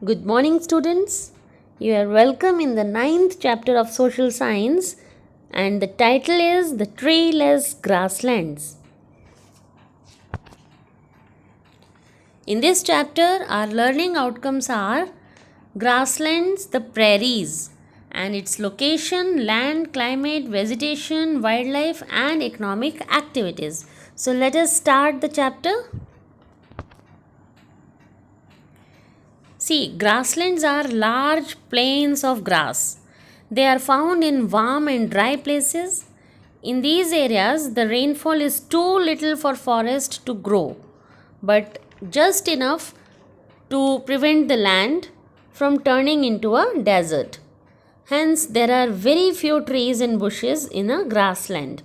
Good morning, students. You are welcome in the ninth chapter of Social Science, and the title is The Treeless Grasslands. In this chapter, our learning outcomes are grasslands, the prairies, and its location, land, climate, vegetation, wildlife, and economic activities. So, let us start the chapter. See, grasslands are large plains of grass. They are found in warm and dry places. In these areas, the rainfall is too little for forest to grow, but just enough to prevent the land from turning into a desert. Hence, there are very few trees and bushes in a grassland.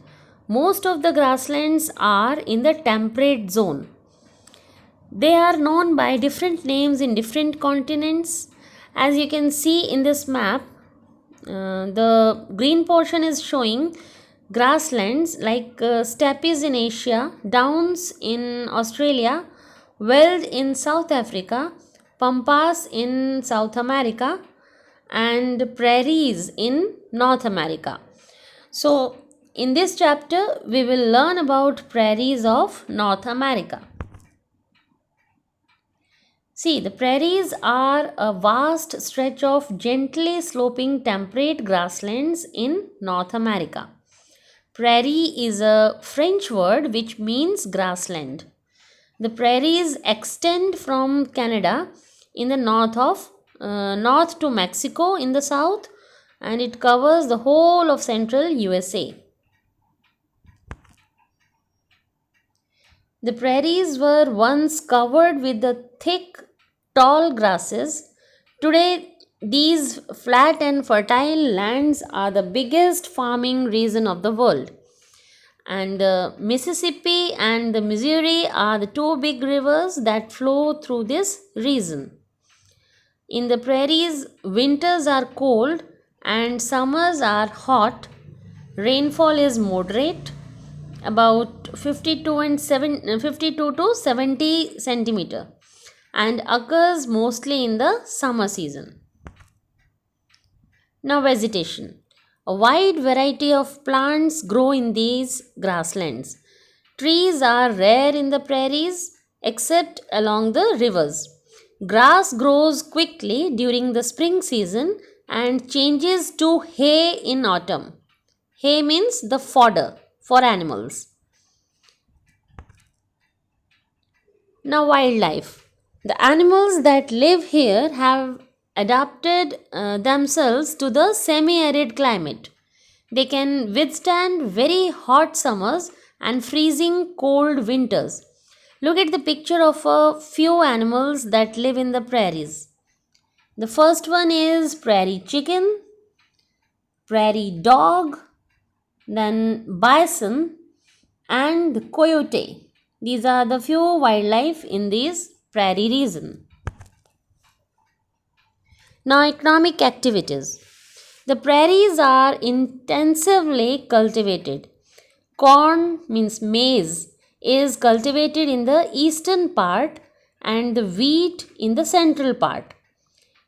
Most of the grasslands are in the temperate zone. They are known by different names in different continents. As you can see in this map, the green portion is showing grasslands like steppes in Asia, downs in Australia, veld in South Africa, pampas in South America, and prairies in North America. So, in this chapter, we will learn about prairies of North America. See, the prairies are a vast stretch of gently sloping temperate grasslands in North America. Prairie is a French word which means grassland. The prairies extend from Canada in the north to Mexico in the south, and it covers the whole of central USA. The prairies were once covered with the thick, tall grasses. Today, these flat and fertile lands are the biggest farming region of the world. And Mississippi and the Missouri are the two big rivers that flow through this region. In the prairies, winters are cold and summers are hot. Rainfall is moderate, about 52 to 70 centimeter, and occurs mostly in the summer season. Now, vegetation. A wide variety of plants grow in these grasslands. Trees are rare in the prairies except along the rivers. Grass grows quickly during the spring season and changes to hay in autumn. Hay means the fodder for animals. Now, wildlife. The animals that live here have adapted themselves to the semi arid climate. They can withstand very hot summers and freezing cold winters. Look at the picture of a few animals that live in the prairies. The first one is prairie chicken, prairie dog, then bison, and coyote. These are the few wildlife in this prairie region. Now, economic activities. The prairies are intensively cultivated. Corn means maize is cultivated in the eastern part and the wheat in the central part.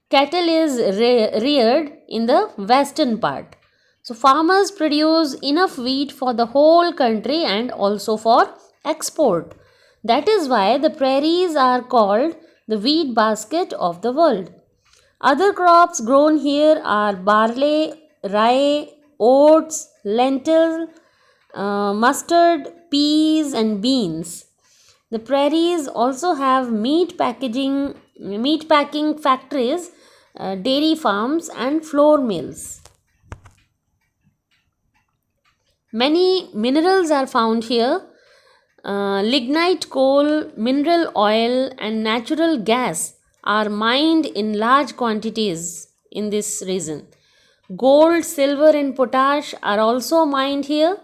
Cattle is reared in the western part. So, farmers produce enough wheat for the whole country and also for export. That is why the prairies are called the wheat basket of the world. Other crops grown here are barley, rye, oats, lentil, mustard, peas, and beans. The prairies also have meat packing factories, dairy farms, and flour mills. Many minerals are found here. Lignite coal, mineral oil, and natural gas are mined in large quantities in this region. Gold, silver, and potash are also mined here.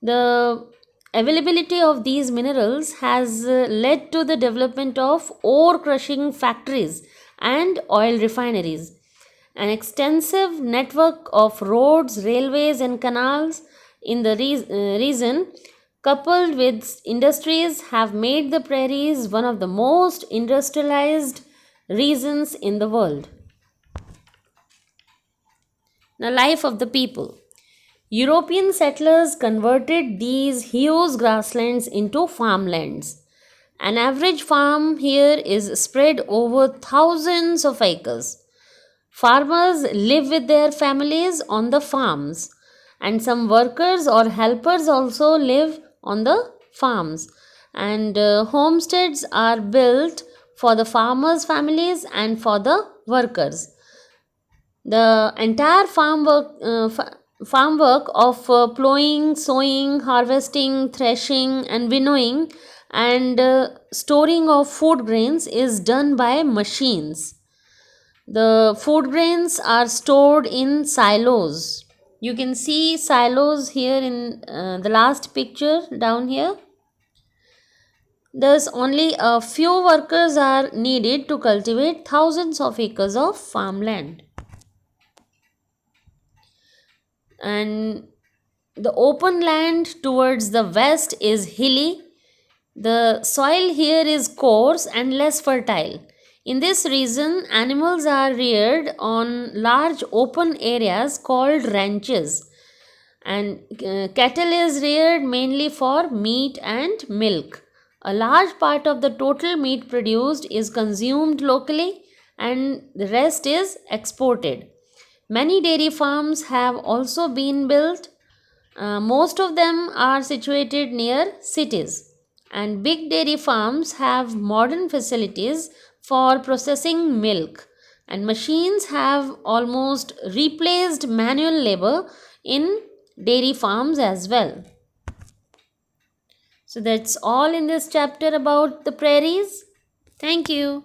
The availability of these minerals has led to the development of ore crushing factories and oil refineries. An extensive network of roads, railways, and canals in the region, coupled with industries, have made the prairies one of the most industrialized reasons in the world. Now, life of the people. European settlers converted these huge grasslands into farmlands. An average farm here is spread over thousands of acres. Farmers live with their families on the farms, and some workers or helpers also live on the farms. And homesteads are built for the farmers' families and for the workers. The entire farm work of plowing, sowing, harvesting, threshing, and winnowing and storing of food grains is done by machines. The food grains are stored in silos. You can see silos here in the last picture down here. Thus, only a few workers are needed to cultivate thousands of acres of farmland. And the open land towards the west is hilly. The soil here is coarse and less fertile. In this region, animals are reared on large open areas called ranches, and cattle is reared mainly for meat and milk. A large part of the total meat produced is consumed locally, and the rest is exported. Many dairy farms have also been built. Most of them are situated near cities, and big dairy farms have modern facilities for processing milk, and machines have almost replaced manual labor in dairy farms as well. So that's all in this chapter about the prairies. Thank you.